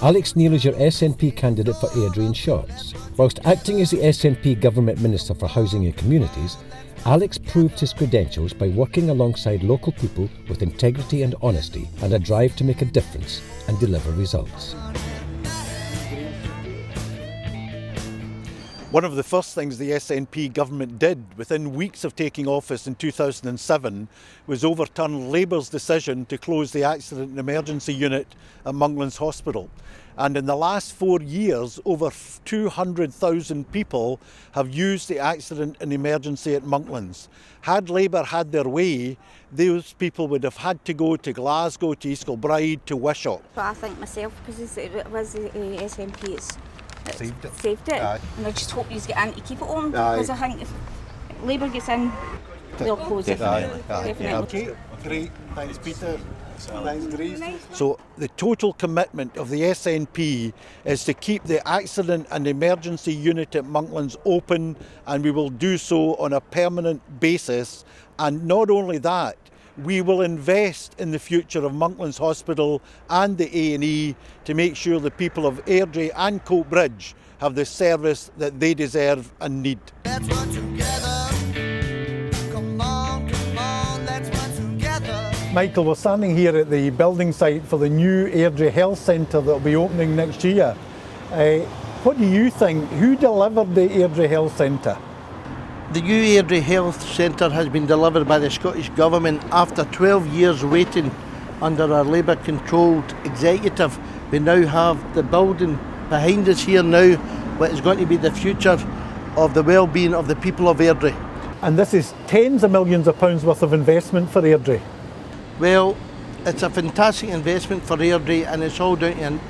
Alex Neil is your SNP candidate for Airdrie in Shorts. Whilst acting as the SNP Government Minister for Housing and Communities, Alex proved his credentials by working alongside local people with integrity and honesty and a drive to make a difference and deliver results. One of the first things the SNP government did within weeks of taking office in 2007 was overturn Labour's decision to close the accident and emergency unit at Monklands Hospital. And in the last 4 years, over 200,000 people have used the accident and emergency at Monklands. Had Labour had their way, those people would have had to go to Glasgow, to East Kilbride, to Wishaw. But I think myself, because it was the SNP, it's saved it. Aye. And I just hope you get in to keep it on, because I think if Labour gets in, they'll close it. Definitely. Okay, great. Thanks, Peter. Thanks, Grace. So the total commitment of the SNP is to keep the accident and emergency unit at Monklands open, and we will do so on a permanent basis. And not only that, we will invest in the future of Monklands Hospital and the A&E to make sure the people of Airdrie and Coatbridge have the service that they deserve and need. Let's work together. Come on, let's work together. Michael, we're standing here at the building site for the new Airdrie Health Centre that will be opening next year. What do you think? Who delivered the Airdrie Health Centre? The new Airdrie Health Centre has been delivered by the Scottish Government after 12 years waiting under our Labour-controlled executive. We now have the building behind us here now, what is going to be the future of the well-being of the people of Airdrie. And this is tens of millions of pounds worth of investment for Airdrie. Well, it's a fantastic investment for Airdrie, and it's all down to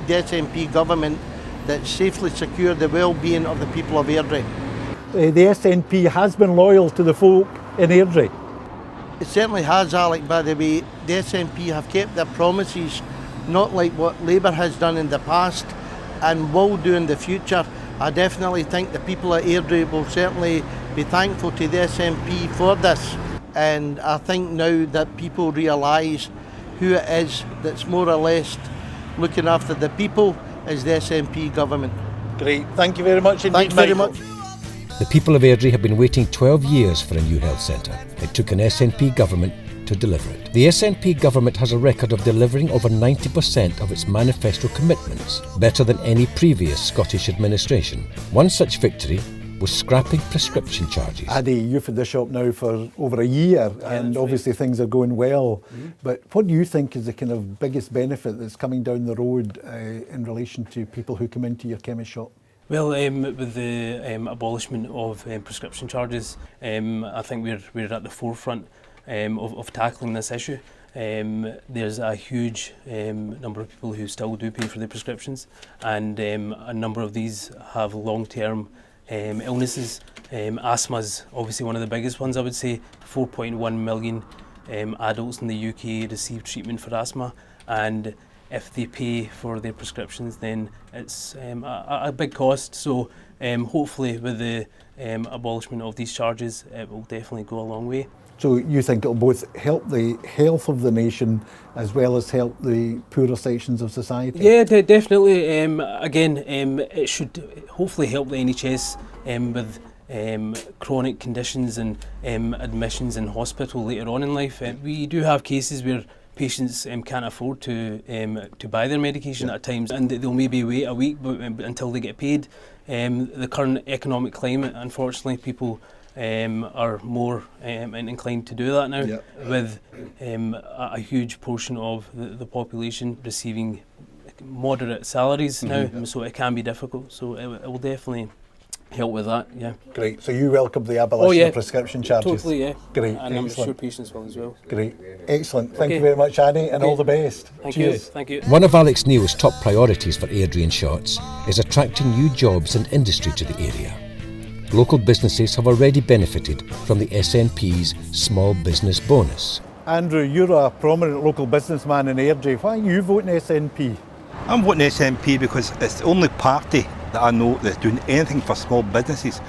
the SNP government that safely secured the well-being of the people of Airdrie. The SNP has been loyal to the folk in Airdrie. It certainly has, Alec, by the way. The SNP have kept their promises, not like what Labour has done in the past and will do in the future. I definitely think the people of Airdrie will certainly be thankful to the SNP for this. And I think now that people realise who it is that's more or less looking after the people is the SNP government. Great, thank you very much indeed, Thanks very much. The people of Airdrie have been waiting 12 years for a new health centre. It took an SNP government to deliver it. The SNP government has a record of delivering over 90% of its manifesto commitments, better than any previous Scottish administration. One such victory was scrapping prescription charges. Addy, you've had the shop now for over a year, and obviously things are going well. But what do you think is the kind of biggest benefit that's coming down the road in relation to people who come into your chemist shop? Well, with the abolishment of prescription charges, I think we're at the forefront of tackling this issue. There's a huge number of people who still do pay for their prescriptions, and a number of these have long-term illnesses. Asthma is obviously one of the biggest ones, I would say. 4.1 million adults in the UK receive treatment for asthma, and if they pay for their prescriptions, then it's a big cost. So hopefully with the abolishment of these charges, it will definitely go a long way. So you think it'll both help the health of the nation as well as help the poorer sections of society? Yeah, definitely. Again, it should hopefully help the NHS with chronic conditions and admissions in hospital later on in life. We do have cases where patients can't afford to buy their medication at times, and they'll maybe wait a week until they get paid. The current economic climate, unfortunately, people are more inclined to do that now, with a huge portion of the population receiving moderate salaries now, so it can be difficult. So it will definitely help with that, yeah. Great. So you welcome the abolition of prescription charges? Totally, yeah. Great. And I'm sure patients will as well. Great. Excellent. Thank you very much, Annie, and all the best. Thank Cheers. you. Thank you. One of Alex Neil's top priorities for Airdrie and Shorts is attracting new jobs and industry to the area. Local businesses have already benefited from the SNP's small business bonus. Andrew, you're a prominent local businessman in Airdrie. Why are you voting SNP? I'm voting SNP because it's the only party that I know that's doing anything for small businesses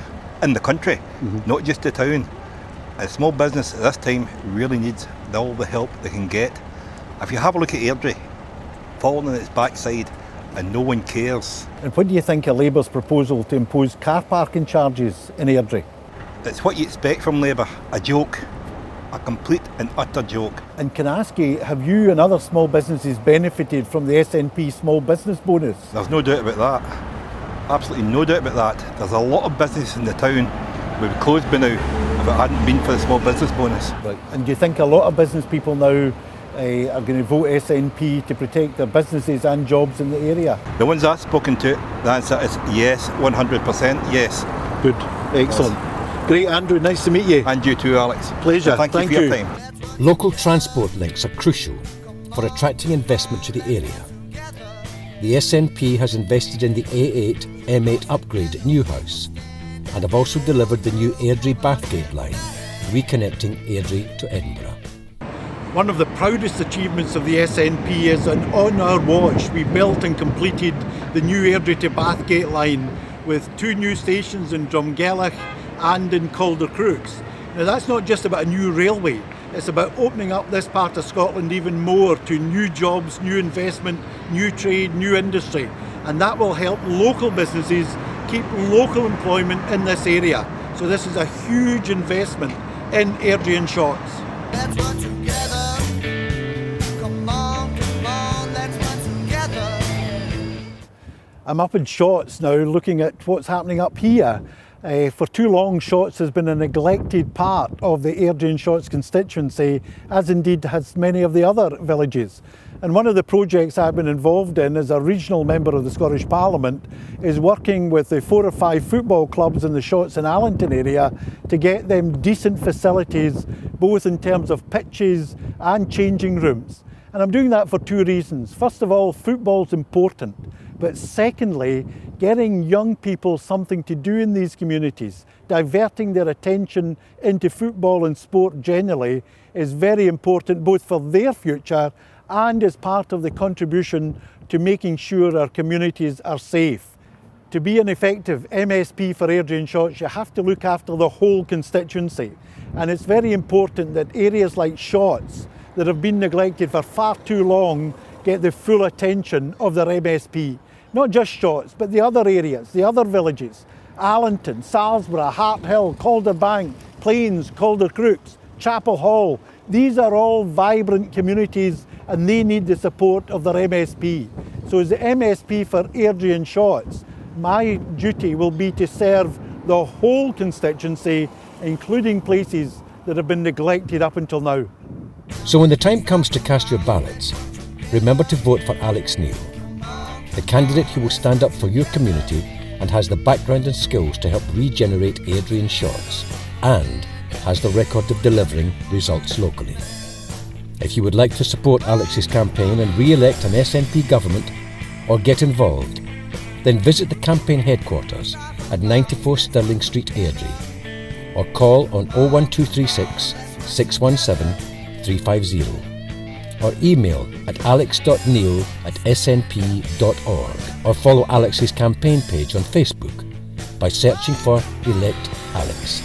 in the country, not just the town. A small business at this time really needs all the help they can get. If you have a look at Airdrie, falling on its backside, and no one cares. And what do you think of Labour's proposal to impose car parking charges in Airdrie? It's what you expect from Labour, a joke, a complete and utter joke. And can I ask you, have you and other small businesses benefited from the SNP small business bonus? There's no doubt about that. Absolutely no doubt about that. There's a lot of businesses in the town would be closed by now if it hadn't been for the small business bonus. Right. And do you think a lot of business people now are going to vote SNP to protect their businesses and jobs in the area? The ones I've spoken to, the answer is yes, 100% yes. Good, excellent. Yes. Great, Andrew, nice to meet you. And you too, Alex. Pleasure. Thank you for your time. Local transport links are crucial for attracting investment to the area. The SNP has invested in the A8 M8 upgrade at Newhouse and have also delivered the new Airdrie-Bathgate line, reconnecting Airdrie to Edinburgh. One of the proudest achievements of the SNP is that on our watch we built and completed the new Airdrie to Bathgate line with 2 new stations in Drumgellich and in Caldercrooks. Now that's not just about a new railway, it's about opening up this part of Scotland even more to new jobs, new investment, new trade, new industry, and that will help local businesses keep local employment in this area. So this is a huge investment in Airdrie and Shorts. Let's run together. Come on, let's run together. I'm up in Shorts now looking at what's happening up here. For too long, Shorts has been a neglected part of the Airdrie and Shorts constituency, as indeed has many of the other villages. And one of the projects I've been involved in as a regional member of the Scottish Parliament is working with the 4 or 5 football clubs in the Shorts and Allenton area to get them decent facilities, both in terms of pitches and changing rooms. And I'm doing that for 2 reasons. First of all, football's important. But secondly, getting young people something to do in these communities, diverting their attention into football and sport generally is very important both for their future and as part of the contribution to making sure our communities are safe. To be an effective MSP for Airdrie and Shorts, you have to look after the whole constituency. And it's very important that areas like Shorts that have been neglected for far too long get the full attention of their MSP. Not just Shorts, but the other areas, the other villages. Allenton, Salisbury, Harthill, Calderbank, Plains, Caldercrooks, Chapel Hall. These are all vibrant communities and they need the support of their MSP. So as the MSP for Airdrie and Shorts, my duty will be to serve the whole constituency, including places that have been neglected up until now. So when the time comes to cast your ballots, remember to vote for Alex Neil, the candidate who will stand up for your community and has the background and skills to help regenerate Airdrie and Shorts, and has the record of delivering results locally. If you would like to support Alex's campaign and re-elect an SNP government or get involved, then visit the campaign headquarters at 94 Stirling Street, Airdrie, or call on 01236 617 350. or email at alex.neil@snp.org, or follow Alex's campaign page on Facebook by searching for Elect Alex.